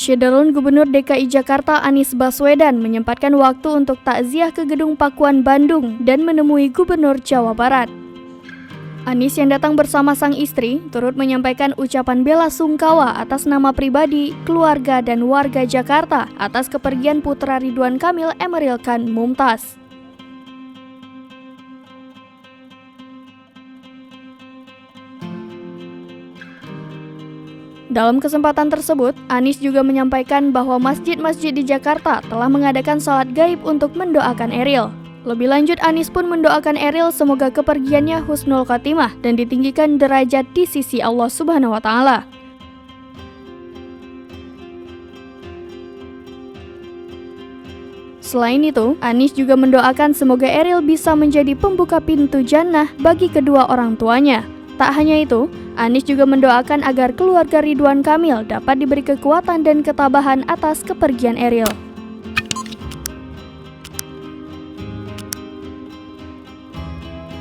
Syederun Gubernur DKI Jakarta Anies Baswedan menyempatkan waktu untuk takziah ke Gedung Pakuan Bandung dan menemui Gubernur Jawa Barat. Anies yang datang bersama sang istri turut menyampaikan ucapan bela sungkawa atas nama pribadi, keluarga, dan warga Jakarta atas kepergian putra Ridwan Kamil Emeril Khan Mumtaz. Dalam kesempatan tersebut, Anies juga menyampaikan bahwa masjid-masjid di Jakarta telah mengadakan sholat gaib untuk mendoakan Eril. Lebih lanjut, Anies pun mendoakan Eril semoga kepergiannya husnul khotimah dan ditinggikan derajat di sisi Allah Subhanahu wa Ta'ala. Selain itu, Anies juga mendoakan semoga Eril bisa menjadi pembuka pintu jannah bagi kedua orang tuanya. Tak hanya itu, Anies juga mendoakan agar keluarga Ridwan Kamil dapat diberi kekuatan dan ketabahan atas kepergian Eril.